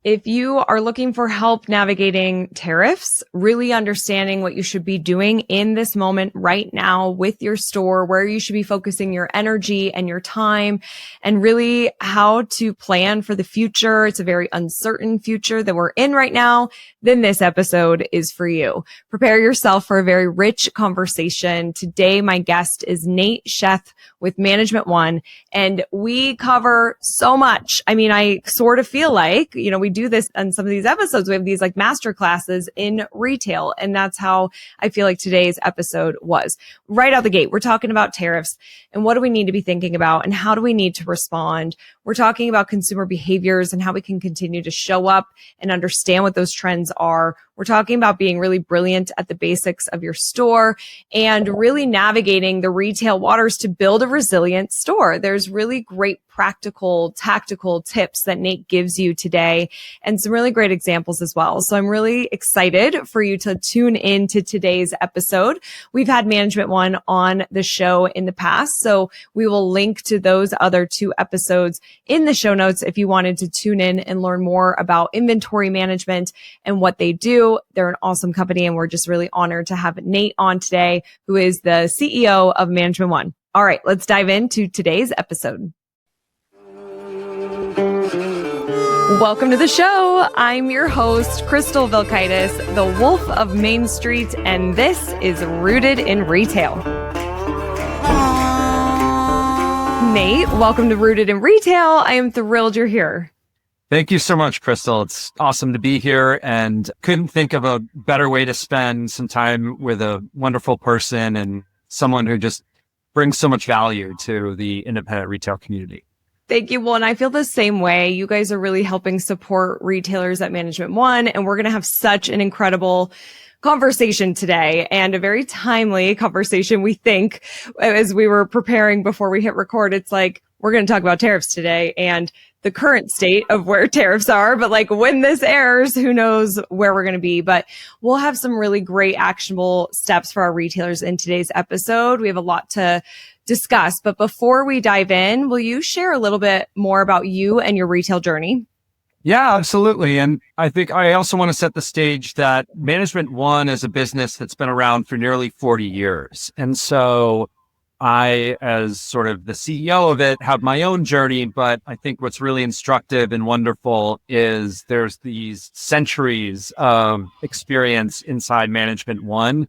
If you are looking for help navigating tariffs, really understanding what you should be doing in this moment right now with your store, where you should be focusing your energy and your time, and really how to plan for the future. It's a very uncertain future that we're in right now. Then this episode is for you. Prepare yourself for a very rich conversation. Today, my guest is Nate Sheth with Management One, and we cover so much. I mean, I sort of feel like, we do this on some of these episodes. We have these like master classes in retail. And that's how I feel like today's episode was. Right out the gate, we're talking about tariffs and what do we need to be thinking about and how do we need to respond? We're talking about consumer behaviors and how we can continue to show up and understand what those trends are. We're talking about being really brilliant at the basics of your store and really navigating the retail waters to build a resilient store. There's really great practical, tactical tips that Nate gives you today and some really great examples as well. So I'm really excited for you to tune in to today's episode. We've had Management One on the show in the past, so we will link to those other 2 episodes in the show notes if you wanted to tune in and learn more about inventory management and what they do. They're an awesome company, and we're just really honored to have Nate on today, who is the CEO of Management One. All right, let's dive into today's episode. Welcome to the show. I'm your host, Crystal Vilkaitis, the Wolf of Main Street, and this is Rooted in Retail. Nate, welcome to Rooted in Retail. I am thrilled you're here. Thank you so much, Crystal. It's awesome to be here and couldn't think of a better way to spend some time with a wonderful person and someone who just brings so much value to the independent retail community. Thank you. Well, and I feel the same way. You guys are really helping support retailers at Management One, and we're going to have such an incredible conversation today and a very timely conversation. We think as we were preparing before we hit record, it's like, we're going to talk about tariffs today and the current state of where tariffs are. But like when this airs, who knows where we're going to be, but we'll have some really great actionable steps for our retailers in today's episode. We have a lot to discuss, but before we dive in, will you share a little bit more about you and your retail journey? Yeah, absolutely. And I think I also want to set the stage that Management One is a business that's been around for nearly 40 years. And so I, as sort of the CEO of it, have my own journey, but I think what's really instructive and wonderful is there's these centuries of experience inside Management One,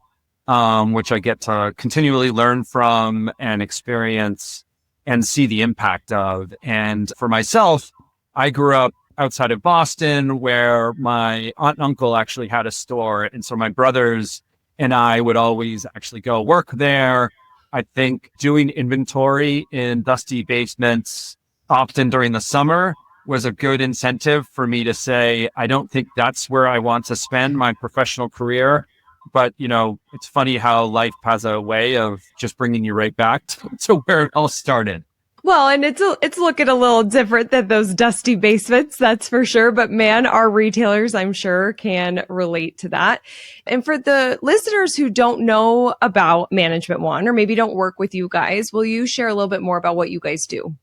which I get to continually learn from and experience and see the impact of. And for myself, I grew up outside of Boston where my aunt and uncle actually had a store. And so my brothers and I would always actually go work there. I think doing inventory in dusty basements, often during the summer, was a good incentive for me to say, I don't think that's where I want to spend my professional career. But, it's funny how life has a way of just bringing you right back to where it all started. Well, and it's looking a little different than those dusty basements, that's for sure. But man, our retailers, I'm sure, can relate to that. And for the listeners who don't know about Management One, or maybe don't work with you guys, will you share a little bit more about what you guys do?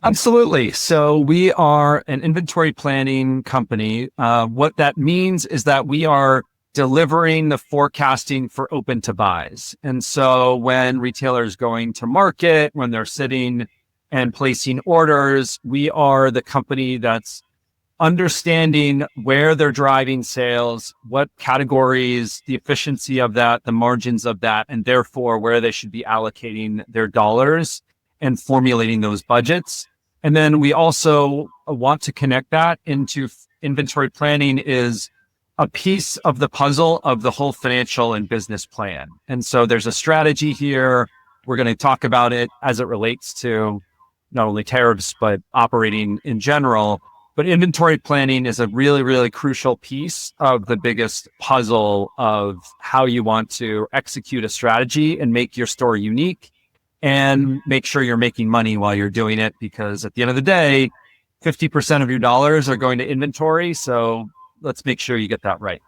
Absolutely. So we are an inventory planning company. What that means is that we are delivering the forecasting for open to buys. And so when retailers going to market, when they're sitting and placing orders, we are the company that's understanding where they're driving sales, what categories, the efficiency of that, the margins of that, and therefore where they should be allocating their dollars and formulating those budgets. And then we also want to connect that into inventory planning is a piece of the puzzle of the whole financial and business plan. And so there's a strategy here. We're going to talk about it as it relates to not only tariffs, but operating in general. But inventory planning is a really, really crucial piece of the biggest puzzle of how you want to execute a strategy and make your store unique and make sure you're making money while you're doing it. Because at the end of the day, 50% of your dollars are going to inventory. So let's make sure you get that right.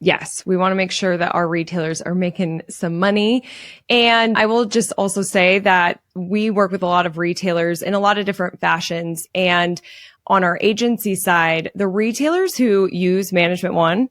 Yes, we want to make sure that our retailers are making some money. And I will just also say that we work with a lot of retailers in a lot of different fashions. And on our agency side, the retailers who use Management One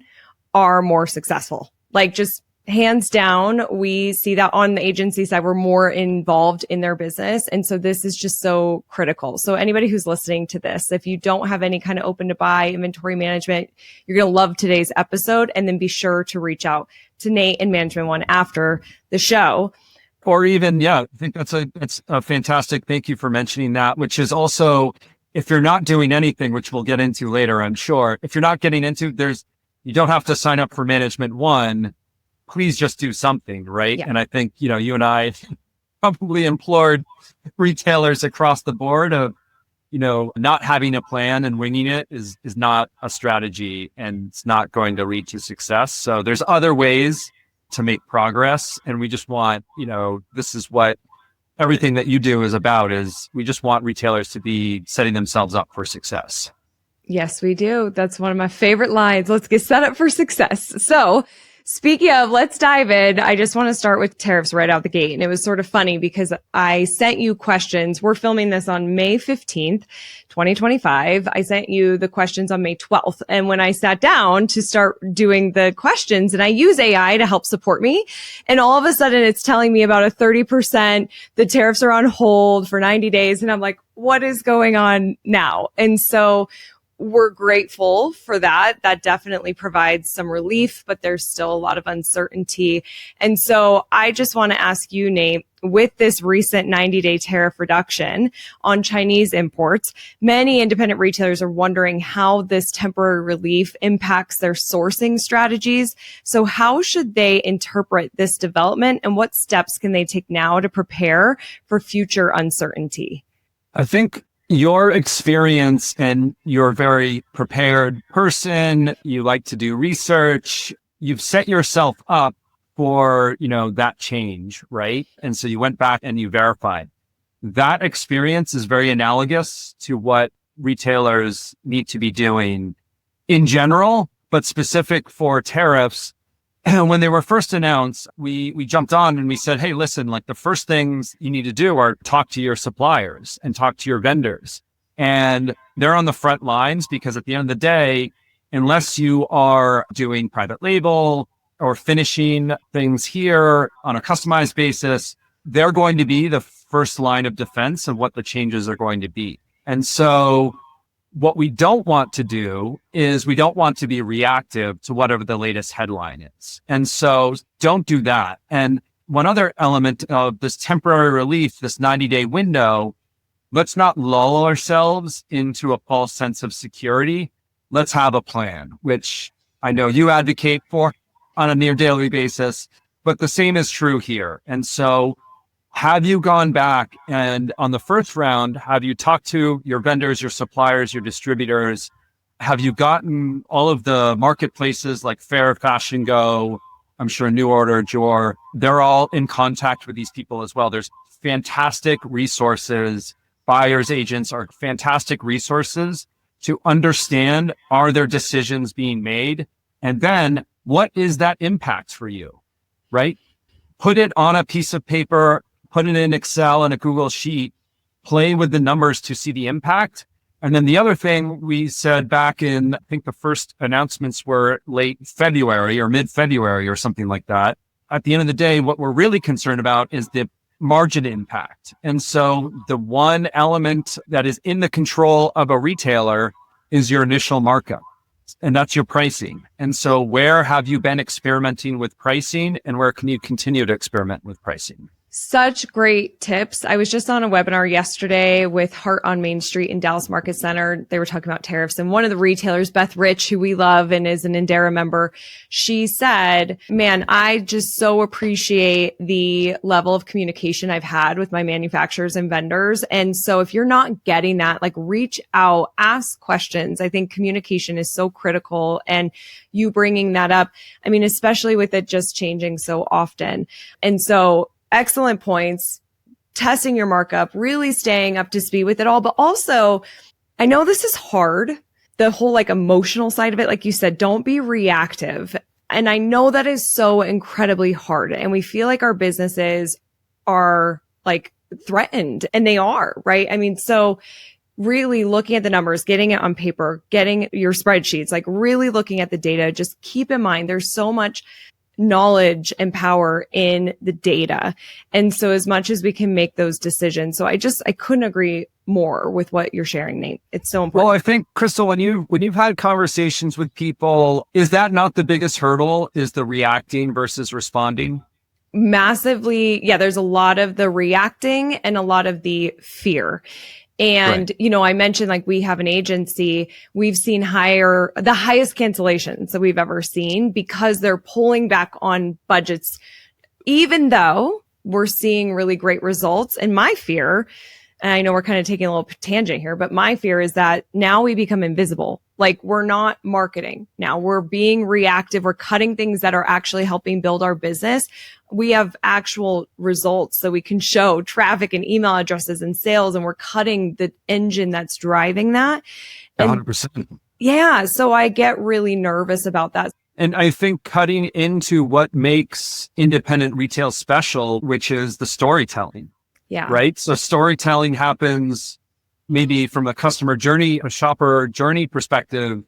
are more successful. Like just hands down, we see that on the agency side, we're more involved in their business. And so this is just so critical. So anybody who's listening to this, if you don't have any kind of open to buy inventory management, you're going to love today's episode, and then be sure to reach out to Nate and Management One after the show. Or even, I think that's a fantastic, thank you for mentioning that, which is also, if you're not doing anything, which we'll get into later, I'm sure, if you're not getting into, you don't have to sign up for Management One. Please just do something, right? Yeah. And I think, you and I probably implored retailers across the board of, not having a plan and winging it is not a strategy, and it's not going to lead to success. So there's other ways to make progress. And we just want, this is what everything that you do is about, is we just want retailers to be setting themselves up for success. Yes, we do. That's one of my favorite lines. Let's get set up for success. So speaking of, let's dive in. I just want to start with tariffs right out the gate. And it was sort of funny because I sent you questions. We're filming this on May 15th, 2025. I sent you the questions on May 12th. And when I sat down to start doing the questions, and I use AI to help support me, and all of a sudden it's telling me about a 30%, the tariffs are on hold for 90 days. And I'm like, what is going on now? And so we're grateful for that. That definitely provides some relief, but there's still a lot of uncertainty. And so I just want to ask you, Nate, with this recent 90-day tariff reduction on Chinese imports, many independent retailers are wondering how this temporary relief impacts their sourcing strategies. So how should they interpret this development, and what steps can they take now to prepare for future uncertainty? I think your experience, and you're a very prepared person, you like to do research, you've set yourself up for, that change, right? And so you went back and you verified. That experience is very analogous to what retailers need to be doing in general, but specific for tariffs. And when they were first announced, we jumped on and we said, hey, listen, like the first things you need to do are talk to your suppliers and talk to your vendors. And they're on the front lines, because at the end of the day, unless you are doing private label or finishing things here on a customized basis, they're going to be the first line of defense of what the changes are going to be. And so what we don't want to do is we don't want to be reactive to whatever the latest headline is. And so don't do that. And one other element of this temporary relief, this 90-day window, let's not lull ourselves into a false sense of security. Let's have a plan, which I know you advocate for on a near daily basis, but the same is true here. And so have you gone back and on the first round, have you talked to your vendors, your suppliers, your distributors? Have you gotten all of the marketplaces like Fair, Fashion Go, I'm sure New Order, Jor, they're all in contact with these people as well. There's fantastic resources. Buyers agents are fantastic resources to understand, are there decisions being made? And then what is that impact for you, right? Put it on a piece of paper, put it in Excel and a Google Sheet, play with the numbers to see the impact. And then the other thing we said back in, I think the first announcements were late February or mid-February or something like that. At the end of the day, what we're really concerned about is the margin impact. And so the one element that is in the control of a retailer is your initial markup, and that's your pricing. And so where have you been experimenting with pricing, and where can you continue to experiment with pricing? Such great tips. I was just on a webinar yesterday with Heart on Main Street in Dallas Market Center. They were talking about tariffs, and one of the retailers, Beth Rich, who we love and is an Indera member, she said, man, I just so appreciate the level of communication I've had with my manufacturers and vendors. And so if you're not getting that, like reach out, ask questions. I think communication is so critical, and you bringing that up, I mean, especially with it just changing so often. And so excellent points, testing your markup, really staying up to speed with it all. But also, I know this is hard, the whole like emotional side of it. Like you said, don't be reactive. And I know that is so incredibly hard. And we feel like our businesses are like threatened, and they are, right? I mean, so really looking at the numbers, getting it on paper, getting your spreadsheets, like really looking at the data. Just keep in mind, there's so much knowledge and power in the data. And so as much as we can make those decisions. So I couldn't agree more with what you're sharing, Nate. It's so important. Well, I think, Crystal, when you've had conversations with people, is that not the biggest hurdle, is the reacting versus responding? Massively. Yeah. There's a lot of the reacting and a lot of the fear. And, Right. I mentioned like we have an agency, we've seen the highest cancellations that we've ever seen because they're pulling back on budgets, even though we're seeing really great results. And my fear, and I know we're kind of taking a little tangent here, but my fear is that now we become invisible. Like we're not marketing. Now we're being reactive. We're cutting things that are actually helping build our business. We have actual results so we can show traffic and email addresses and sales, and we're cutting the engine that's driving that. And 100%. yeah, so I get really nervous about that. And I think cutting into what makes independent retail special, which is the storytelling. Yeah. Right. So storytelling happens maybe from a customer journey, a shopper journey perspective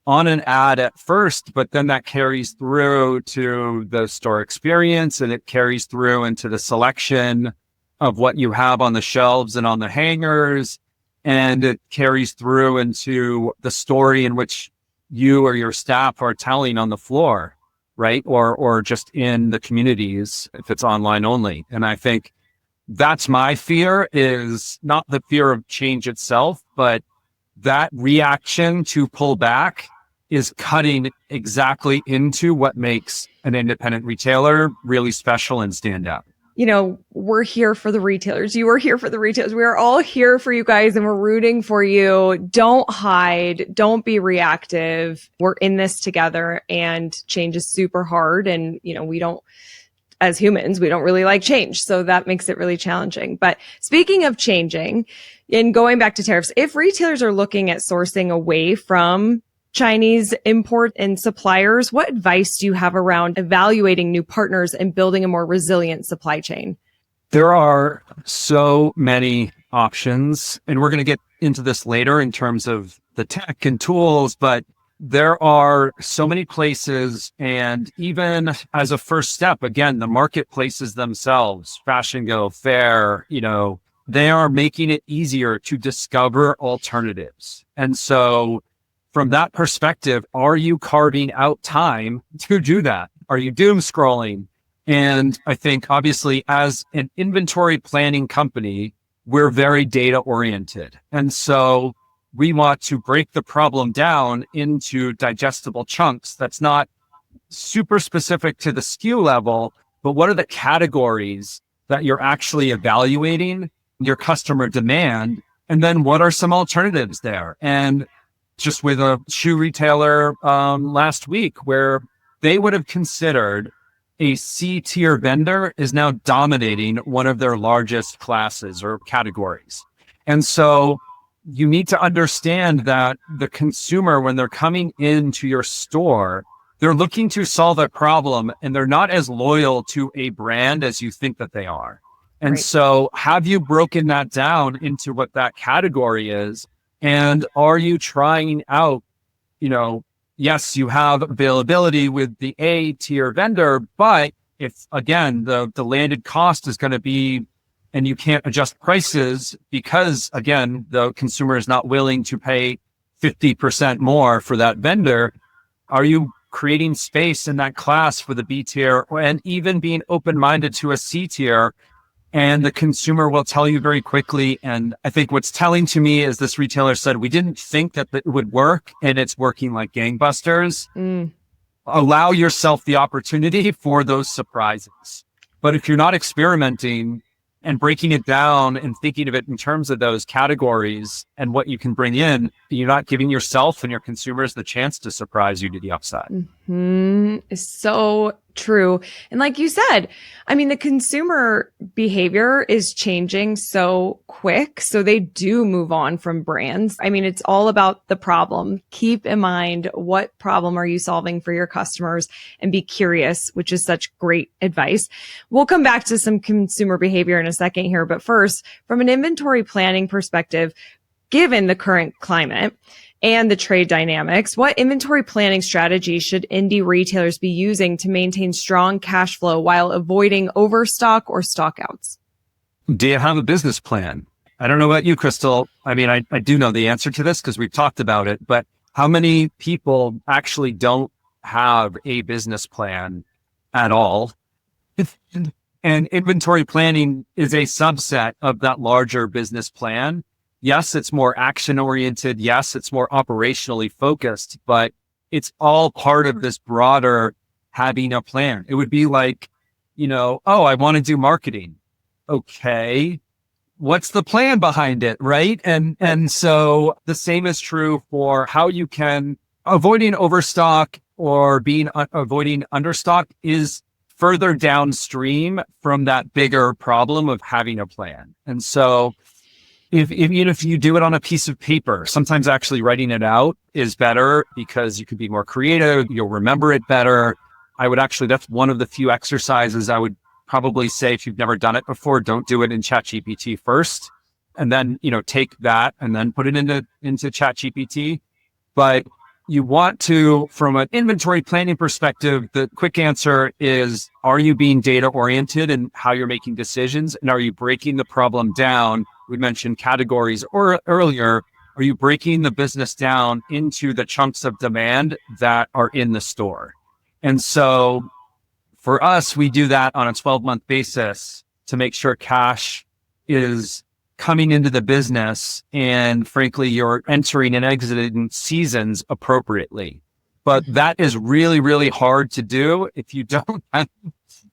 on an ad at first, but then that carries through to the store experience, and it carries through into the selection of what you have on the shelves and on the hangers. And it carries through into the story in which you or your staff are telling on the floor, right? Or just in the communities if it's online only. And I think that's my fear, is not the fear of change itself, but that reaction to pull back is cutting exactly into what makes an independent retailer really special and stand out. We're here for the retailers. You are here for the retailers. We are all here for you guys, and we're rooting for you. Don't hide. Don't be reactive. We're in this together, and change is super hard. And, as humans, we don't really like change. So that makes it really challenging. But speaking of changing and going back to tariffs, if retailers are looking at sourcing away from Chinese import and suppliers, what advice do you have around evaluating new partners and building a more resilient supply chain? There are so many options, and we're going to get into this later in terms of the tech and tools, but there are so many places. And even as a first step, again, the marketplaces themselves, Fashion Go, Fair, they are making it easier to discover alternatives. And so from that perspective, are you carving out time to do that? Are you doom scrolling? And I think obviously as an inventory planning company, we're very data oriented. And so we want to break the problem down into digestible chunks. That's not super specific to the SKU level, but what are the categories that you're actually evaluating your customer demand? And then what are some alternatives there? And just with a shoe retailer last week, where they would have considered a C-tier vendor is now dominating one of their largest classes or categories. And so you need to understand that the consumer, when they're coming into your store, they're looking to solve a problem, and they're not as loyal to a brand as you think that they are. And Right. So have you broken that down into what that category is? And are you trying out, yes, you have availability with the A-tier vendor, but if, again, the landed cost is going to be, and you can't adjust prices because, again, the consumer is not willing to pay 50% more for that vendor, are you creating space in that class for the B tier, and even being open-minded to a C tier? And the consumer will tell you very quickly. And I think what's telling to me is this retailer said, we didn't think that it would work, and it's working like gangbusters. Allow yourself the opportunity for those surprises. But if you're not experimenting and breaking it down and thinking of it in terms of those categories and what you can bring in, you're not giving yourself and your consumers the chance to surprise you to the upside. So true. And like you said, the consumer behavior is changing so quick. So they do move on from brands. It's all about the problem. Keep in mind, what problem are you solving for your customers, and be curious, which is such great advice. We'll come back to some consumer behavior in a second here. But first, from an inventory planning perspective, given the current climate and the trade dynamics, what inventory planning strategies should indie retailers be using to maintain strong cash flow while avoiding overstock or stockouts? Do you have a business plan? I don't know about you, Crystal. I mean, I do know the answer to this because we've talked about it, but how many people actually don't have a business plan at all? And inventory planning is a subset of that larger business plan. Yes, it's more action oriented. Yes, it's more operationally focused, but it's all part of this broader having a plan. It would be like, oh, I want to do marketing. Okay. What's the plan behind it? Right. And so the same is true for how you can avoiding overstock or avoiding understock is further downstream from that bigger problem of having a plan. And so even if you do it on a piece of paper, sometimes actually writing it out is better because you can be more creative. You'll remember it better. That's one of the few exercises I would probably say, if you've never done it before, don't do it in ChatGPT first, and then, take that and then put it into ChatGPT. But you want to, from an inventory planning perspective, the quick answer is, are you being data oriented in how you're making decisions? And are you breaking the problem down? We mentioned categories earlier. Are you breaking the business down into the chunks of demand that are in the store? And so for us, we do that on a 12-month basis to make sure cash is coming into the business, and frankly, you're entering and exiting seasons appropriately. But that is really, really hard to do if you don't have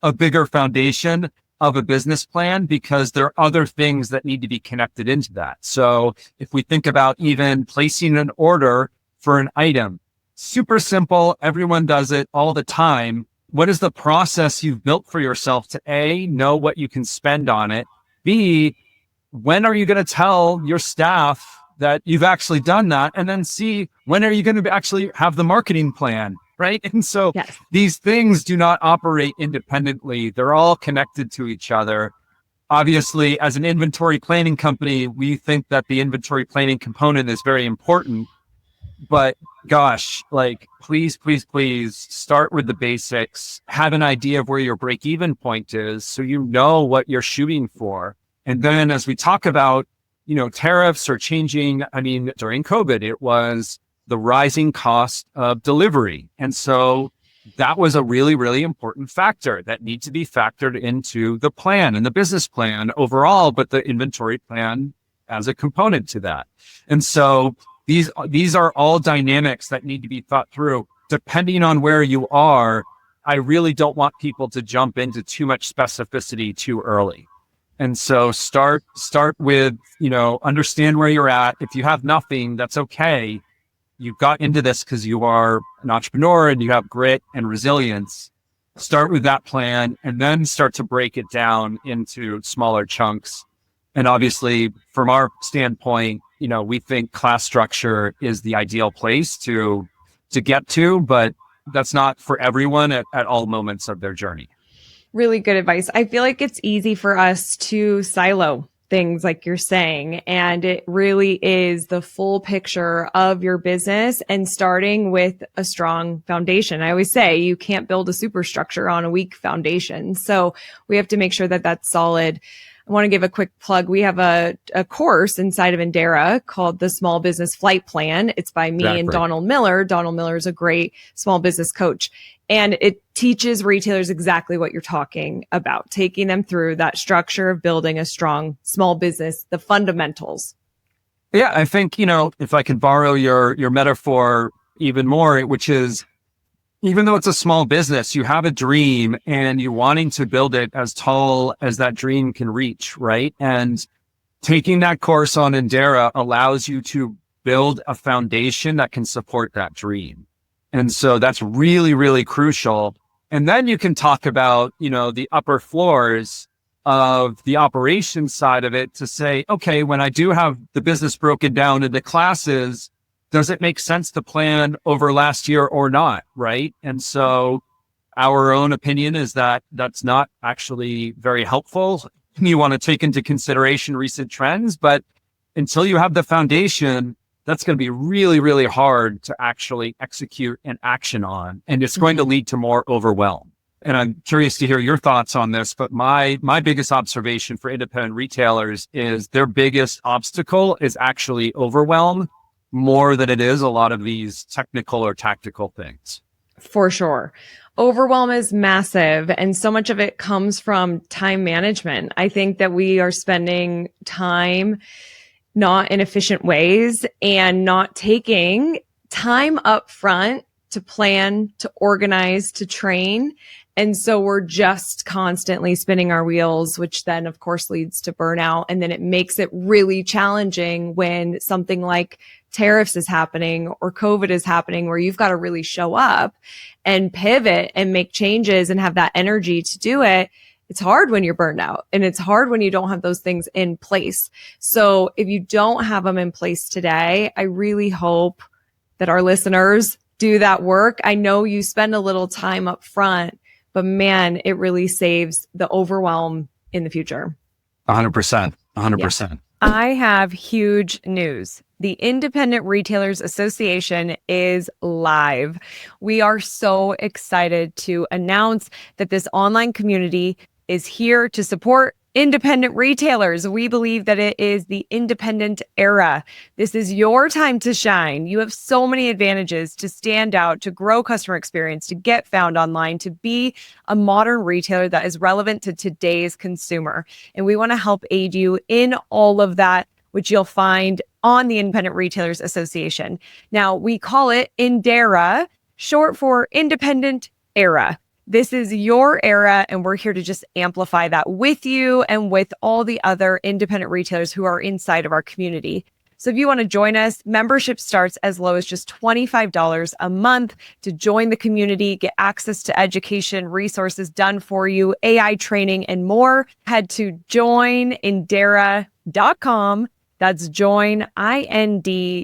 a bigger foundation of a business plan, because there are other things that need to be connected into that. So if we think about even placing an order for an item, super simple, everyone does it all the time. What is the process you've built for yourself to A, know what you can spend on it, B, when are you going to tell your staff that you've actually done that? And then C, when are you going to actually have the marketing plan, right? And so Yes. These things do not operate independently. They're all connected to each other. Obviously, as an inventory planning company, we think that the inventory planning component is very important. But gosh, please, please, please start with the basics, have an idea of where your break-even point is so you know what you're shooting for. And then as we talk about, tariffs are changing. I mean, during COVID, it was the rising cost of delivery. And so that was a really, really important factor that needs to be factored into the plan and the business plan overall, but the inventory plan as a component to that. And so these are all dynamics that need to be thought through. Depending on where you are, I really don't want people to jump into too much specificity too early. And so start with, understand where you're at. If you have nothing, that's okay. You got into this because you are an entrepreneur and you have grit and resilience. Start with that plan and then start to break it down into smaller chunks. And obviously, from our standpoint, we think class structure is the ideal place to get to, but that's not for everyone at all moments of their journey. Really good advice. I feel like it's easy for us to silo things like you're saying, and it really is the full picture of your business and starting with a strong foundation. I always say you can't build a superstructure on a weak foundation. So we have to make sure that that's solid. I want to give a quick plug. We have a course inside of Indera called the Small Business Flight Plan. It's by me and Donald Miller. Donald Miller is a great small business coach, and it teaches retailers exactly what you're talking about, taking them through that structure of building a strong small business, the fundamentals. Yeah, I think, if I could borrow your metaphor even more, which is, even though it's a small business, you have a dream and you're wanting to build it as tall as that dream can reach, right? And taking that course on Indera allows you to build a foundation that can support that dream. And so that's really, really crucial. And then you can talk about, the upper floors of the operations side of it to say, okay, when I do have the business broken down into classes, does it make sense to plan over last year or not? Right. And so our own opinion is that that's not actually very helpful. You want to take into consideration recent trends, but until you have the foundation, that's going to be really, really hard to actually execute and action on. And it's going to lead to more overwhelm. And I'm curious to hear your thoughts on this, but my biggest observation for independent retailers is their biggest obstacle is actually overwhelm more than it is a lot of these technical or tactical things. For sure. Overwhelm is massive, and so much of it comes from time management. I think that we are spending time not in efficient ways and not taking time up front to plan, to organize, to train. And so we're just constantly spinning our wheels, which then of course leads to burnout. And then it makes it really challenging when something like tariffs is happening or COVID is happening, where you've got to really show up and pivot and make changes and have that energy to do it. It's hard when you're burned out, and it's hard when you don't have those things in place. So if you don't have them in place today, I really hope that our listeners do that work. I know you spend a little time up front, but man, it really saves the overwhelm in the future. 100%. 100%. Yeah. I have huge news. The Independent Retailers Association is live. We are so excited to announce that this online community is here to support independent retailers. We believe that it is the independent era. This is your time to shine. You have so many advantages to stand out, to grow customer experience, to get found online, to be a modern retailer that is relevant to today's consumer. And we want to help aid you in all of that, which you'll find on the Independent Retailers Association. Now, we call it INDERA, short for Independent Era. This is your era, and we're here to just amplify that with you and with all the other independent retailers who are inside of our community. So if you want to join us, membership starts as low as just $25 a month to join the community, get access to education, resources done for you, AI training, and more. Head to joinindera.com. That's join, INDERA.com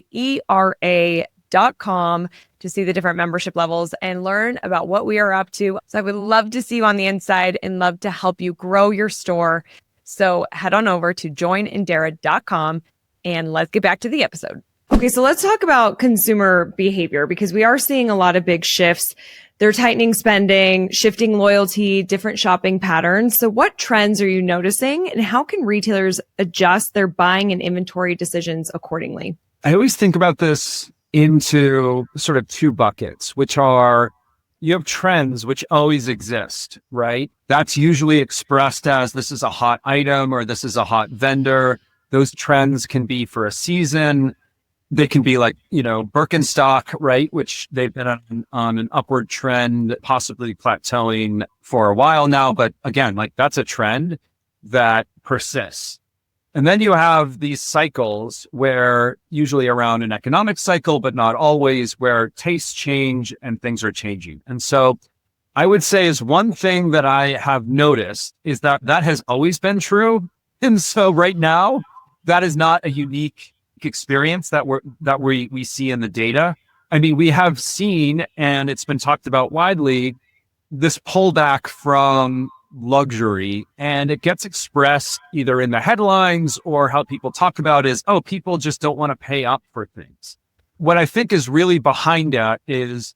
to see the different membership levels and learn about what we are up to. So I would love to see you on the inside and love to help you grow your store. So head on over to joinindera.com and let's get back to the episode. Okay, so let's talk about consumer behavior, because we are seeing a lot of big shifts. They're tightening spending, shifting loyalty, different shopping patterns. So what trends are you noticing, and how can retailers adjust their buying and inventory decisions accordingly? I always think about this into sort of two buckets, which are, you have trends which always exist, right? That's usually expressed as this is a hot item or this is a hot vendor. Those trends can be for a season. They can be like, Birkenstock, right? Which they've been on an upward trend, possibly plateauing for a while now. But again, like that's a trend that persists. And then you have these cycles where usually around an economic cycle, but not always, where tastes change and things are changing. And so I would say is one thing that I have noticed is that has always been true. And so right now, that is not a unique experience that we see in the data. I mean, we have seen, and it's been talked about widely, this pullback from luxury, and it gets expressed either in the headlines or how people talk about is, oh, people just don't want to pay up for things. What I think is really behind that is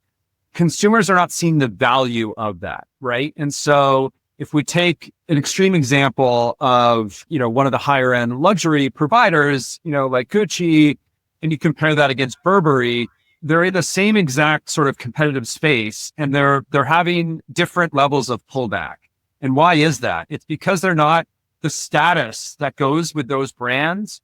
consumers are not seeing the value of that, right? And so if we take an extreme example of, one of the higher end luxury providers, like Gucci, and you compare that against Burberry, they're in the same exact sort of competitive space, and they're having different levels of pullback. And why is that? It's because the status that goes with those brands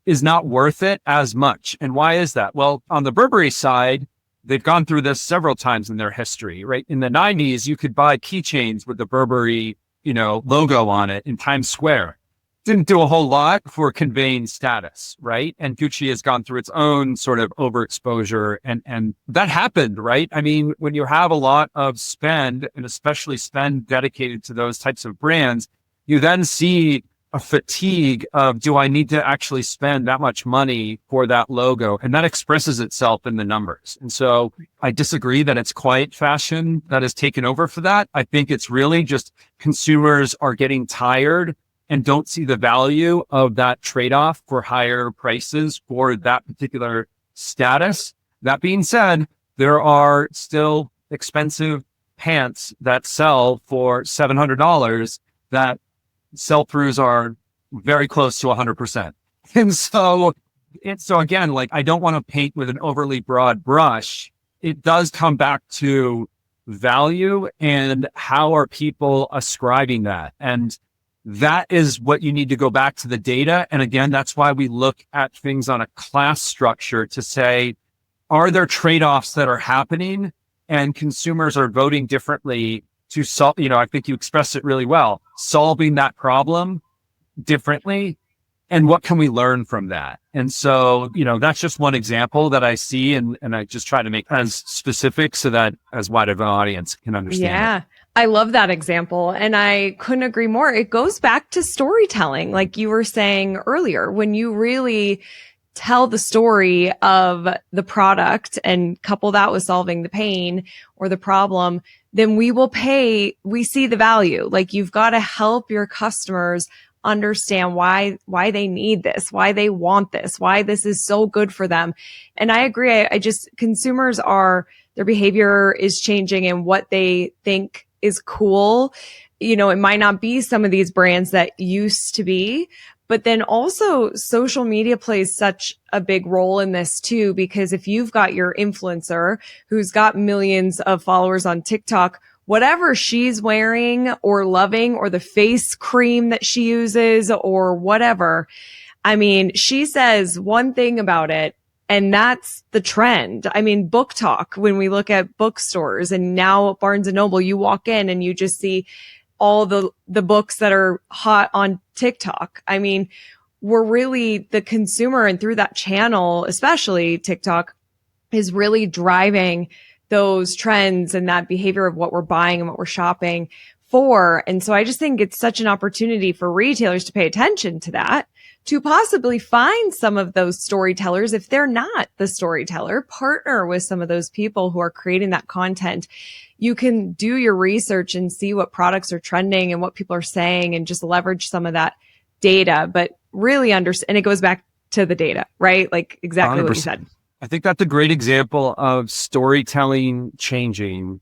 is not worth it as much. And why is that? Well, on the Burberry side, they've gone through this several times in their history, right? In the 90s, you could buy keychains with the Burberry, logo on it in Times Square. Didn't do a whole lot for conveying status, right? And Gucci has gone through its own sort of overexposure, and that happened, right? I mean, when you have a lot of spend, and especially spend dedicated to those types of brands, you then see a fatigue of, do I need to actually spend that much money for that logo? And that expresses itself in the numbers. And so I disagree that it's quiet fashion that has taken over for that. I think it's really just consumers are getting tired and don't see the value of that trade-off for higher prices for that particular status. That being said, there are still expensive pants that sell for $700 that sell-throughs are very close to 100%. And so again, like, I don't want to paint with an overly broad brush. It does come back to value and how are people ascribing that. And that is what you need to go back to the data. And again, that's why we look at things on a class structure to say, are there trade-offs that are happening and consumers are voting differently to solve, I think you expressed it really well, solving that problem differently. And what can we learn from that? And so, that's just one example that I see. And I just try to make as specific so that as wide of an audience can understand it. I love that example. And I couldn't agree more. It goes back to storytelling. Like you were saying earlier, when you really tell the story of the product and couple that with solving the pain or the problem, then we see the value. Like you've got to help your customers understand why they need this, why they want this, why this is so good for them. And I agree. Consumers their behavior is changing and what they think is cool. It might not be some of these brands that used to be, but then also social media plays such a big role in this too, because if you've got your influencer who's got millions of followers on TikTok, whatever she's wearing or loving or the face cream that she uses or whatever, she says one thing about it and that's the trend. Book Talk, when we look at bookstores and now Barnes and Noble, you walk in and you just see all the books that are hot on TikTok. We're really the consumer, and through that channel, especially TikTok, is really driving those trends and that behavior of what we're buying and what we're shopping for. And so I just think it's such an opportunity for retailers to pay attention to that, to possibly find some of those storytellers. If they're not the storyteller, partner with some of those people who are creating that content. You can do your research and see what products are trending and what people are saying and just leverage some of that data, but really understand. And it goes back to the data, right? Like exactly 100%. What you said. I think that's a great example of storytelling changing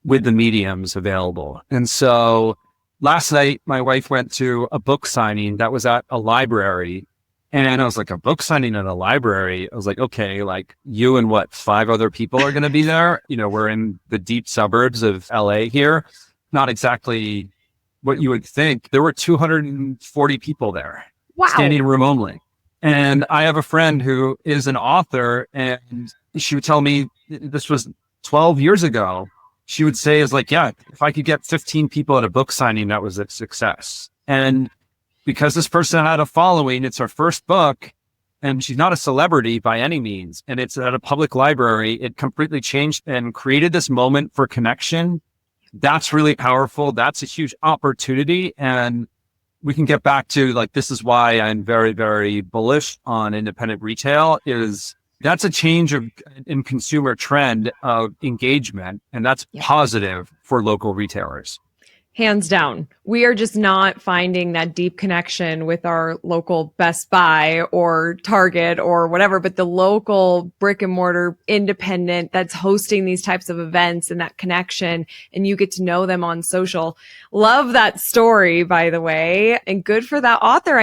with the mediums available. And so last night, my wife went to a book signing that was at a library. And I was like, a book signing at a library? I was like, okay, like you and 5 other people are going to be there? We're in the deep suburbs of LA here. Not exactly what you would think. There were 240 people there. Wow. Standing room only. And I have a friend who is an author, and she would tell me, this was 12 years ago, she would say is like, yeah, if I could get 15 people at a book signing, that was a success. And because this person had a following, it's her first book, and she's not a celebrity by any means, and it's at a public library, it completely changed and created this moment for connection. That's really powerful. That's a huge opportunity. And we can get back to like, this is why I'm very, very bullish on independent retail. That's a change in consumer trend of engagement, and that's positive for local retailers. Hands down. We are just not finding that deep connection with our local Best Buy or Target or whatever, but the local brick and mortar independent that's hosting these types of events and that connection, and you get to know them on social. Love that story, by the way, and good for that author.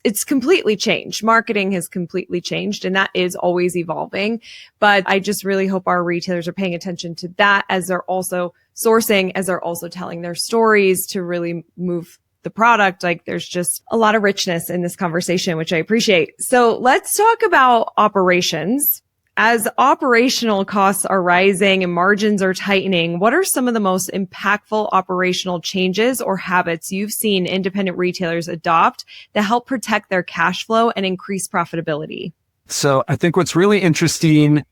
It's completely changed. Marketing has completely changed, and that is always evolving. But I just really hope our retailers are paying attention to that as they're also sourcing, as they're also telling their stories to really move the product. Like there's just a lot of richness in this conversation, which I appreciate. So let's talk about operations. As operational costs are rising and margins are tightening, what are some of the most impactful operational changes or habits you've seen independent retailers adopt that help protect their cash flow and increase profitability? So I think what's really interesting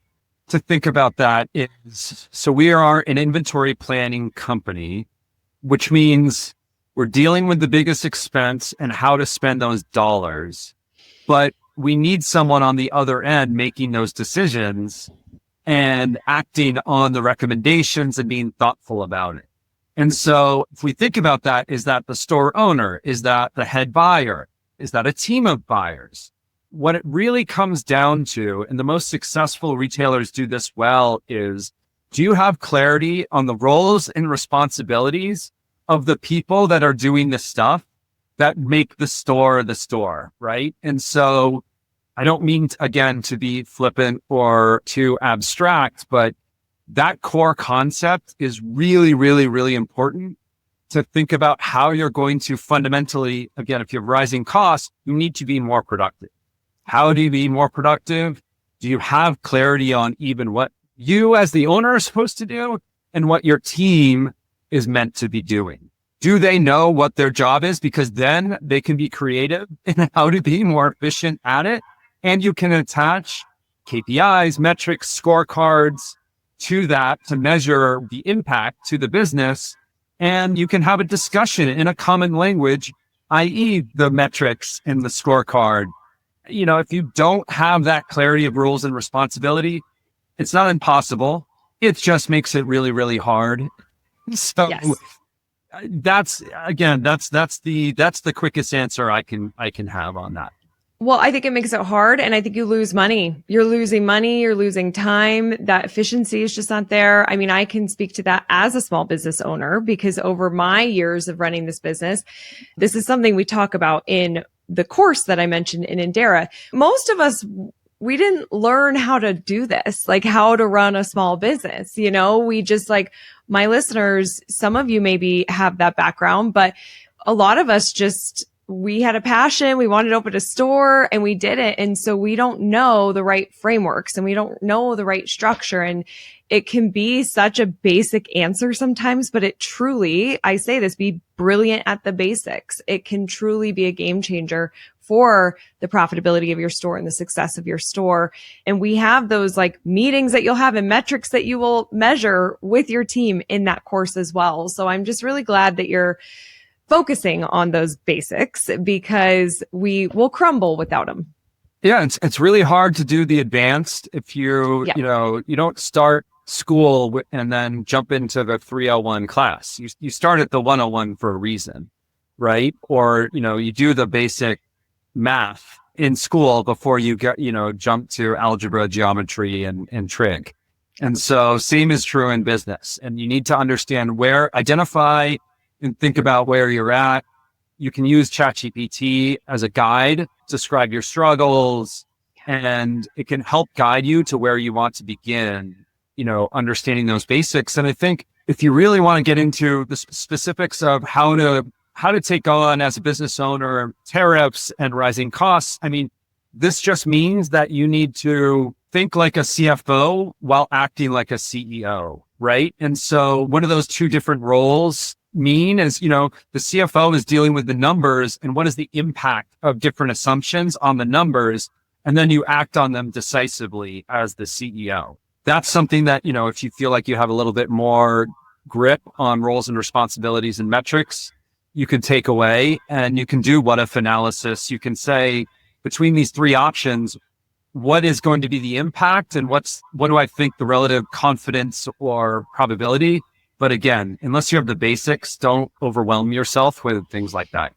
to think about that is, so we are an inventory planning company, which means we're dealing with the biggest expense and how to spend those dollars. But we need someone on the other end making those decisions and acting on the recommendations and being thoughtful about it. And so if we think about that, is that the store owner? Is that the head buyer? Is that a team of buyers? What it really comes down to, and the most successful retailers do this well, is do you have clarity on the roles and responsibilities of the people that are doing the stuff that make the store, right? And so I don't mean, again, to be flippant or too abstract, but that core concept is really, really, really important to think about how you're going to fundamentally, again, if you have rising costs, you need to be more productive. How do you be more productive? Do you have clarity on even what you as the owner are supposed to do and what your team is meant to be doing? Do they know what their job is? Because then they can be creative in how to be more efficient at it. And you can attach KPIs, metrics, scorecards to that to measure the impact to the business. And you can have a discussion in a common language, i.e. the metrics and the scorecard. If you don't have that clarity of rules and responsibility, it's not impossible. It just makes it really, really hard. So Yes. that's the quickest answer I can have on that. Well, I think it makes it hard, and I think you lose money. You're losing money, you're losing time. That efficiency is just not there. I mean, I can speak to that as a small business owner because over my years of running this business, this is something we talk about in the course that I mentioned in Indera. Most of us, we didn't learn how to do this, like how to run a small business. We just my listeners, some of you maybe have that background, but a lot of us we had a passion. We wanted to open a store and we did it. And so we don't know the right frameworks and we don't know the right structure. And it can be such a basic answer sometimes, but it truly, I say this, be brilliant at the basics. It can truly be a game changer for the profitability of your store and the success of your store. And we have those meetings that you'll have and metrics that you will measure with your team in that course as well. So I'm just really glad that you're focusing on those basics because we will crumble without them. Yeah, it's really hard to do the advanced if you don't start school and then jump into the 301 class. You start at the 101 for a reason, right? Or you do the basic math in school before you get jump to algebra, geometry, and trig. And so same is true in business. And you need to understand identify and think about where you're at. You can use ChatGPT as a guide to describe your struggles, and it can help guide you to where you want to begin, understanding those basics. And I think if you really want to get into the specifics of how to take on as a business owner, tariffs and rising costs, I mean, this just means that you need to think like a CFO while acting like a CEO, right? And so what are those two different roles mean is, the CFO is dealing with the numbers and what is the impact of different assumptions on the numbers. And then you act on them decisively as the CEO. That's something that, if you feel like you have a little bit more grip on roles and responsibilities and metrics, you can take away and you can do what if analysis. You can say between these three options, what is going to be the impact and what do I think the relative confidence or probability? But again, unless you have the basics, don't overwhelm yourself with things like that.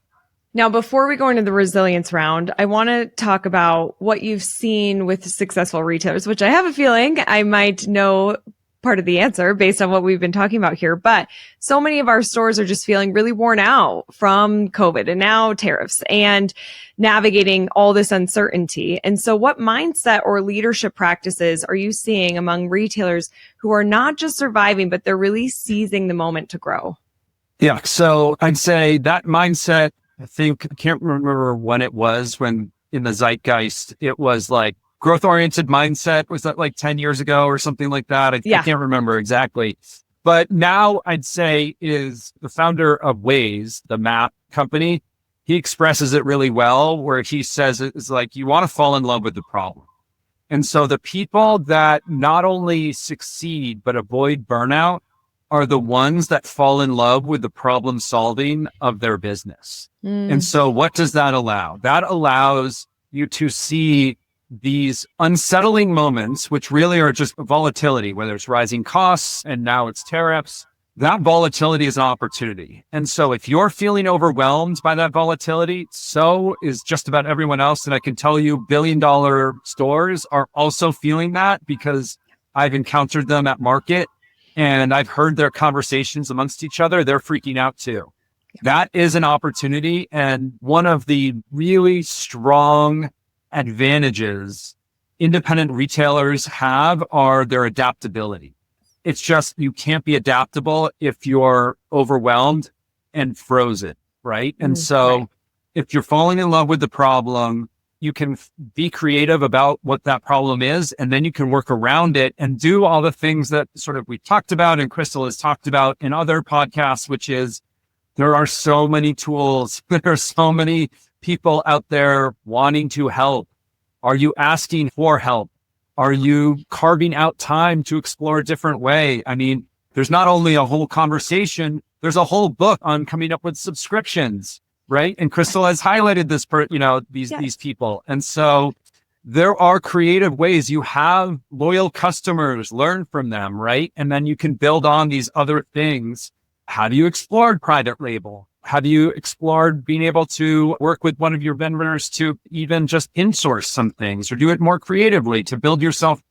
Now, before we go into the resilience round, I want to talk about what you've seen with successful retailers, which I have a feeling I might know part of the answer based on what we've been talking about here. But so many of our stores are just feeling really worn out from COVID and now tariffs and navigating all this uncertainty. And so what mindset or leadership practices are you seeing among retailers who are not just surviving, but they're really seizing the moment to grow? Yeah. So I'd say that mindset, I can't remember when it was when in the zeitgeist, it was like growth-oriented mindset. Was that 10 years ago or something like that? I can't remember exactly. But now I'd say is the founder of Waze, the map company. He expresses it really well where he says it's you want to fall in love with the problem. And so the people that not only succeed, but avoid burnout are the ones that fall in love with the problem solving of their business. And so what does that allow? That allows you to see these unsettling moments, which really are just volatility, whether it's rising costs and now it's tariffs, that volatility is an opportunity. And so if you're feeling overwhelmed by that volatility, so is just about everyone else. And I can tell you billion-dollar stores are also feeling that, because I've encountered them at market and I've heard their conversations amongst each other. They're freaking out too. That is an opportunity. And one of the really strong advantages independent retailers have are their adaptability. It's just, you can't be adaptable if you're overwhelmed and frozen, right? And so if you're falling in love with the problem, you can be creative about what that problem is, and then you can work around it and do all the things that sort of we talked about and Crystal has talked about in other podcasts, which is there are so many tools. There are so many people out there wanting to help. Are you asking for help? Are you carving out time to explore a different way? I mean, there's not only a whole conversation, there's a whole book on coming up with subscriptions, right? And Crystal has highlighted this for, these people. And so there are creative ways. You have loyal customers, learn from them, right? And then you can build on these other things. How do you explore private label? How do you explore being able to work with one of your vendors to even just insource some things or do it more creatively to build yourself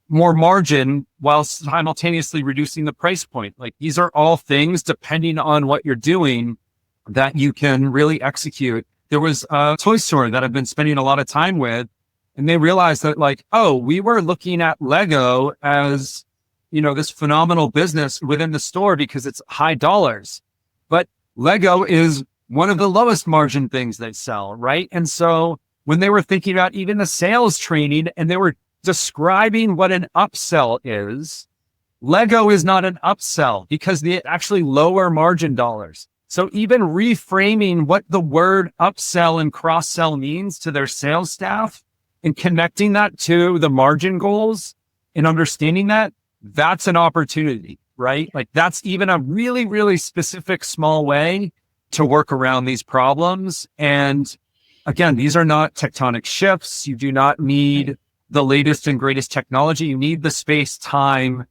more margin while simultaneously reducing the price point? Like, these are all things, depending on what you're doing, that you can really execute. There was a toy store that I've been spending a lot of time with, and they realized that, like, oh, we were looking at Lego as, this phenomenal business within the store because it's high dollars. But Lego is one of the lowest margin things they sell, right? And so when they were thinking about even the sales training and they were describing what an upsell is, Lego is not an upsell because they actually lower margin dollars. So even reframing what the word upsell and cross-sell means to their sales staff and connecting that to the margin goals and understanding that, that's an opportunity, right? Like, that's even a really, really specific small way to work around these problems. And again, these are not tectonic shifts. You do not need the latest and greatest technology. You need the space, time.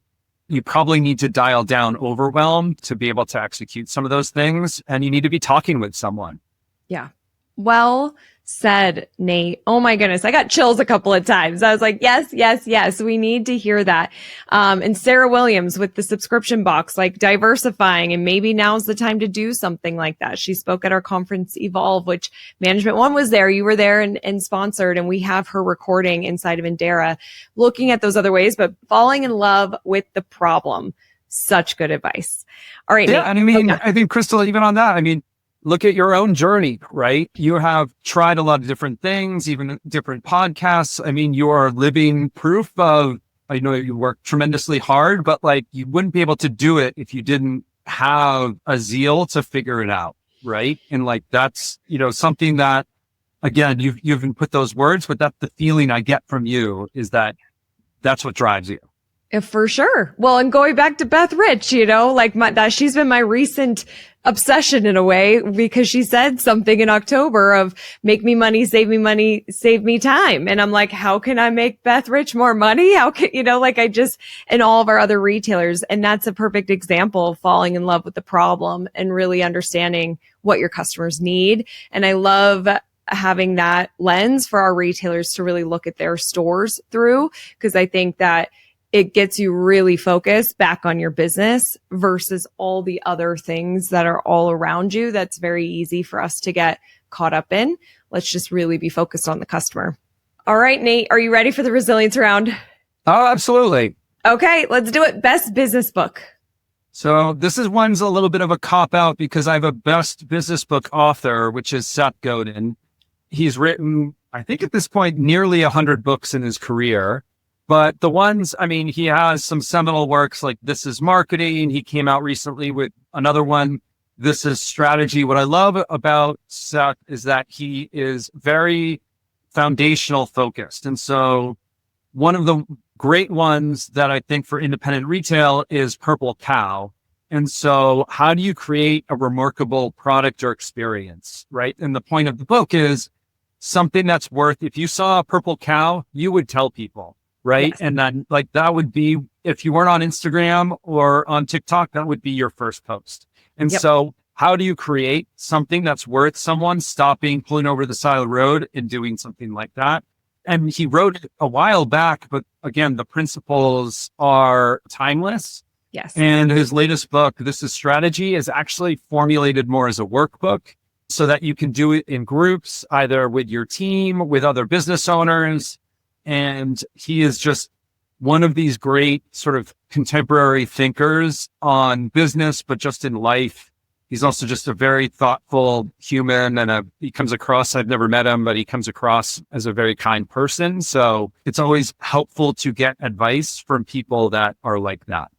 You probably need to dial down overwhelm to be able to execute some of those things. And you need to be talking with someone. Yeah. Well said, Nate. Oh my goodness. I got chills a couple of times. I was like, yes, yes, yes. We need to hear that. And Sarah Williams with the subscription box, like diversifying, and maybe now's the time to do something like that. She spoke at our conference Evolve, which Management One was there. You were there and sponsored, and we have her recording inside of Indera, looking at those other ways, but falling in love with the problem. Such good advice. All right. Yeah. Nate. And I mean, I think, Crystal, even on that, I mean, look at your own journey, right? You have tried a lot of different things, even different podcasts. I mean, you are living proof of, I know you work tremendously hard, but like, you wouldn't be able to do it if you didn't have a zeal to figure it out, right? And like, that's, something that, again, you haven't put those words, but that's the feeling I get from you, is that that's what drives you. For sure. Well, and going back to Beth Rich, that she's been my recent obsession in a way, because she said something in October of make me money, save me time. And I'm like, how can I make Beth Rich more money? How can, and all of our other retailers. And that's a perfect example of falling in love with the problem and really understanding what your customers need. And I love having that lens for our retailers to really look at their stores through, because I think that it gets you really focused back on your business versus all the other things that are all around you. That's very easy for us to get caught up in. Let's just really be focused on the customer. All right, Nate, are you ready for the resilience round? Oh, absolutely. Okay, let's do it. Best business book. So this is one's a little bit of a cop out because I have a best business book author, which is Seth Godin. He's written, I think at this point, nearly 100 books in his career. But the ones, I mean, he has some seminal works like This is Marketing. He came out recently with another one, This is Strategy. What I love about Seth is that he is very foundational focused. And so one of the great ones that I think for independent retail is Purple Cow. And so how do you create a remarkable product or experience, right? And the point of the book is something that's worth, if you saw a purple cow, you would tell people. Right. Yes. And then like, that would be if you weren't on Instagram or on TikTok, that would be your first post. And Yep. so how do you create something that's worth someone stopping, pulling over the side of the road and doing something like that? And he wrote it a while back, but again, the principles are timeless. Yes. And his latest book, This is Strategy, is actually formulated more as a workbook so that you can do it in groups, either with your team, with other business owners. And he is just one of these great sort of contemporary thinkers on business, but just in life. He's also just a very thoughtful human, and he comes across, I've never met him, but he comes across as a very kind person. So it's always helpful to get advice from people that are like that.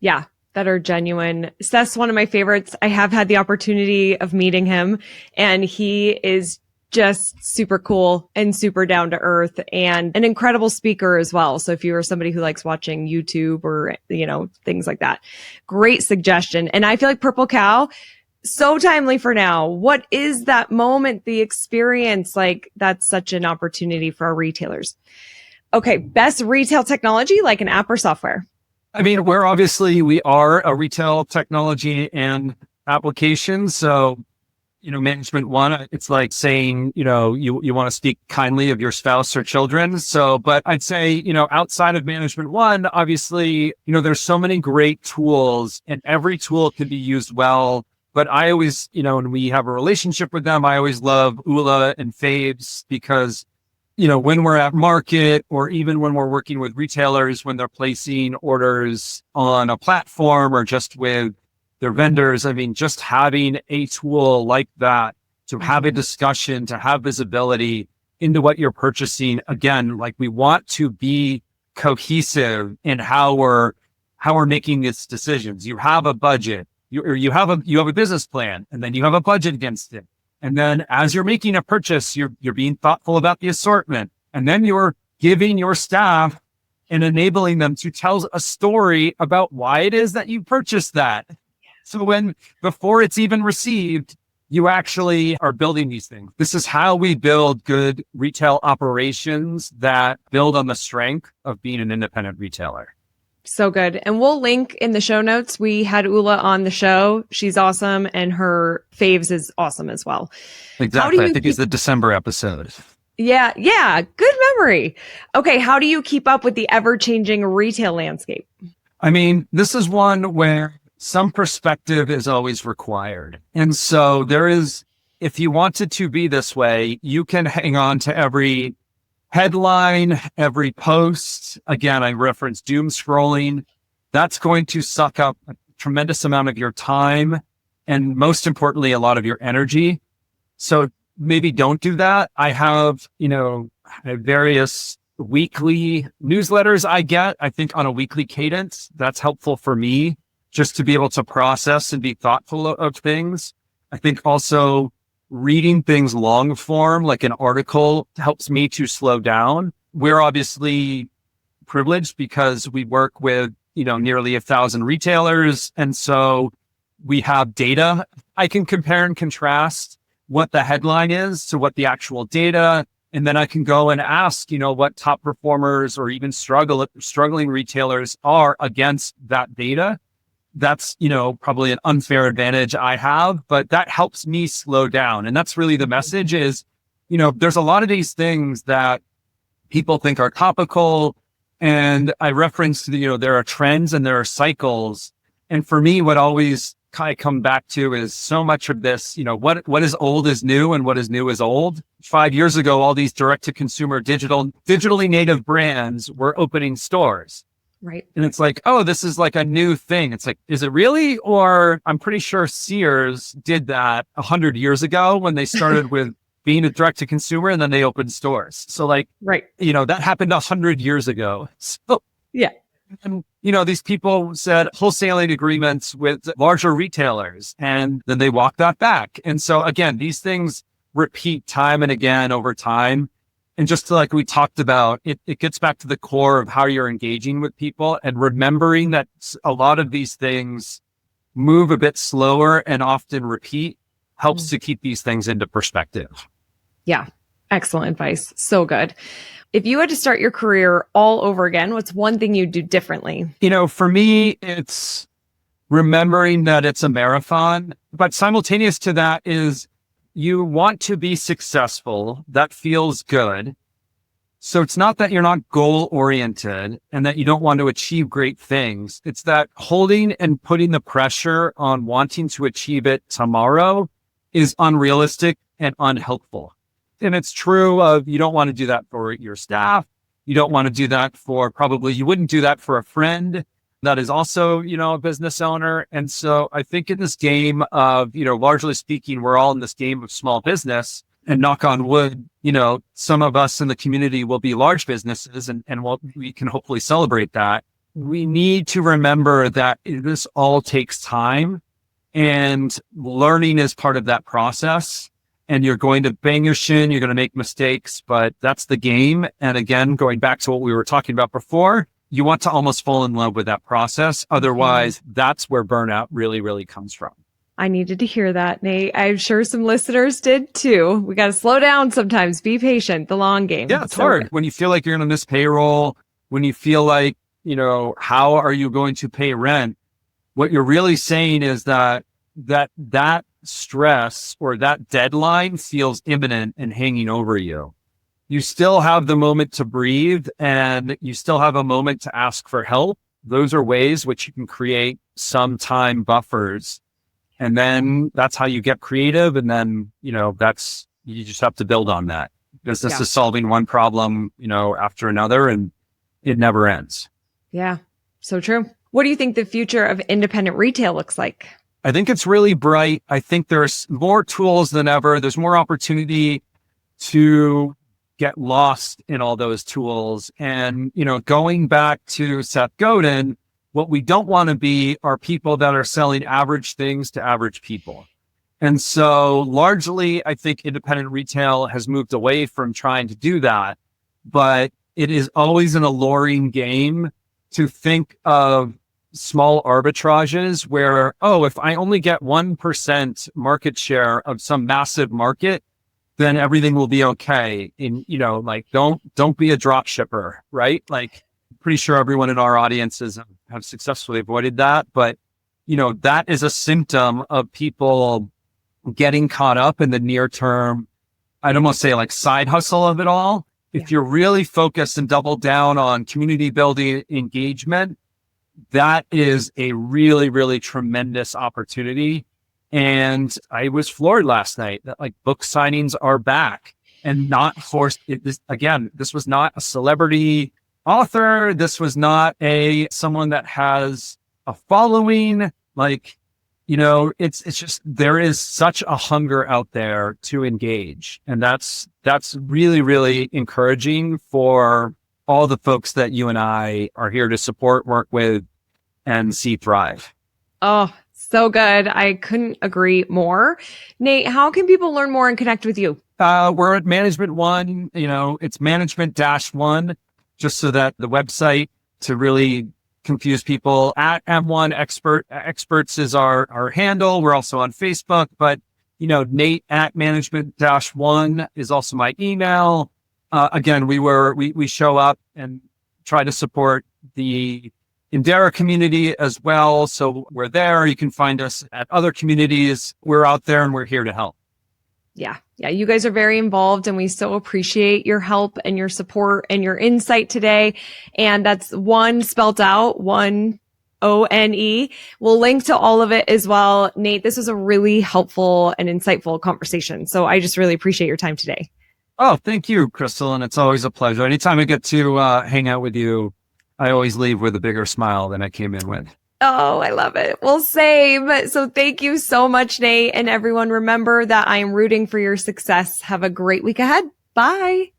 Yeah, that are genuine. Seth's one of my favorites. I have had the opportunity of meeting him, and he is just super cool and super down to earth and an incredible speaker as well. So if you are somebody who likes watching YouTube or, things like that, great suggestion. And I feel like Purple Cow, so timely for now. What is that moment, the experience? Like, that's such an opportunity for our retailers. Okay. Best retail technology, like an app or software? I mean, we are a retail technology and application. So, management one, it's like saying, you want to speak kindly of your spouse or children. So, but I'd say, outside of management one, obviously, there's so many great tools and every tool can be used well. But I always, when we have a relationship with them, I always love Ula and Faves because, when we're at market or even when we're working with retailers, when they're placing orders on a platform or just with their vendors, I mean, just having a tool like that to have a discussion, to have visibility into what you're purchasing. Again, like we want to be cohesive in how we're making these decisions. You have a budget, you have a business plan, and then you have a budget against it. And then as you're making a purchase, you're being thoughtful about the assortment. And then you're giving your staff and enabling them to tell a story about why it is that you purchased that. So before it's even received, you actually are building these things. This is how we build good retail operations that build on the strength of being an independent retailer. So good. And we'll link in the show notes. We had Ula on the show. She's awesome. And her faves is awesome as well. Exactly. I think it's the December episode. Yeah. Yeah. Good memory. Okay. How do you keep up with the ever-changing retail landscape? I mean, this is one where some perspective is always required. And so if you want it to be this way, you can hang on to every headline, every post. Again, I reference doom scrolling. That's going to suck up a tremendous amount of your time and most importantly, a lot of your energy. So maybe don't do that. I have, various weekly newsletters I think on a weekly cadence. That's helpful for me just to be able to process and be thoughtful of things. I think also reading things long form, like an article, helps me to slow down. We're obviously privileged because we work with, nearly 1,000 retailers. And so we have data. I can compare and contrast what the headline is to what the actual data. And then I can go and ask, what top performers or even struggling retailers are against that data. That's, probably an unfair advantage I have, but that helps me slow down. And that's really the message is, there's a lot of these things that people think are topical. And I referenced, there are trends and there are cycles. And for me, what always kind of come back to is so much of this, what is old is new and what is new is old. 5 years ago, all these direct to consumer digitally native brands were opening stores. Right. And it's like, oh, this is like a new thing. It's like, is it really? Or I'm pretty sure Sears did that 100 years ago when they started with being a direct to consumer and then they opened stores. So like, right. That happened 100 years ago. So, yeah. And, these people said wholesaling agreements with larger retailers and then they walked that back. And so again, these things repeat time and again over time. And just like we talked about, it gets back to the core of how you're engaging with people and remembering that a lot of these things move a bit slower and often repeat helps to keep these things into perspective. Yeah, Excellent advice. So good. If you had to start your career all over again, what's one thing you'd do differently? For me, it's remembering that it's a marathon, but simultaneous to that is you want to be successful. That feels good. So it's not that you're not goal oriented and that you don't want to achieve great things. It's that holding and putting the pressure on wanting to achieve it tomorrow is unrealistic and unhelpful. And it's true of you don't want to do that for your staff. You don't want to do that you wouldn't do that for a friend that is also, a business owner. And so I think in this game of, largely speaking, we're all in this game of small business. And knock on wood, some of us in the community will be large businesses and we can hopefully celebrate that. We need to remember that this all takes time and learning is part of that process. And you're going to bang your shin, you're going to make mistakes, but that's the game. And again, going back to what we were talking about before, you want to almost fall in love with that process. Otherwise, that's where burnout really, really comes from. I needed to hear that, Nate. I'm sure some listeners did too. We got to slow down sometimes. Be patient. The long game. Yeah, it's hard. When you feel like you're going to miss payroll, when you feel like, how are you going to pay rent? What you're really saying is that stress or that deadline feels imminent and hanging over you. You still have the moment to breathe and you still have a moment to ask for help. Those are ways which you can create some time buffers. And then that's how you get creative. And then, you just have to build on that. Business is solving one problem, after another, and it never ends. Yeah, so true. What do you think the future of independent retail looks like? I think it's really bright. I think there's more tools than ever. There's more opportunity to get lost in all those tools. And, going back to Seth Godin, what we don't want to be are people that are selling average things to average people. And so largely, I think independent retail has moved away from trying to do that, but it is always an alluring game to think of small arbitrages where, if I only get 1% market share of some massive market, then everything will be okay. And, don't be a drop shipper, right? Pretty sure everyone in our audiences have successfully avoided that. But, that is a symptom of people getting caught up in the near term. I'd almost say side hustle of it all. If you're really focused and double down on community building engagement, that is a really, really tremendous opportunity. And I was floored last night that book signings are back and not forced. This was not a celebrity author. This was not someone that has a following. It's just, there is such a hunger out there to engage. And that's really, really encouraging for all the folks that you and I are here to support, work with, and see thrive. Oh, so good. I couldn't agree more. Nate, how can people learn more and connect with you? We're at Management One, it's management-one. Just so that the website, to really confuse people, at M1 Experts is our handle. We're also on Facebook, but Nate at management-one is also my email. Again, we show up and try to support the Indera community as well. So we're there. You can find us at other communities. We're out there and we're here to help. Yeah. You guys are very involved and we so appreciate your help and your support and your insight today. And that's one spelt out, ONE. We'll link to all of it as well. Nate, this was a really helpful and insightful conversation. So I just really appreciate your time today. Oh, thank you, Crystal. And it's always a pleasure. Anytime I get to hang out with you, I always leave with a bigger smile than I came in with. Oh, I love it. Well, same. So thank you so much, Nate. And everyone, remember that I am rooting for your success. Have a great week ahead. Bye.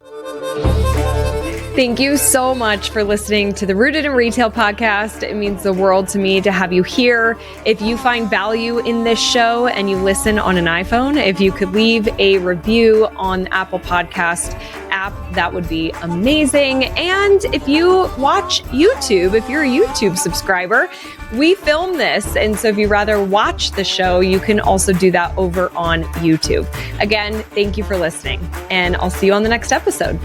Thank you so much for listening to the Rooted in Retail podcast. It means the world to me to have you here. If you find value in this show and you listen on an iPhone, if you could leave a review on the Apple Podcast app, that would be amazing. And if you watch YouTube, if you're a YouTube subscriber, we film this. And so if you rather watch the show, you can also do that over on YouTube. Again, thank you for listening, and I'll see you on the next episode.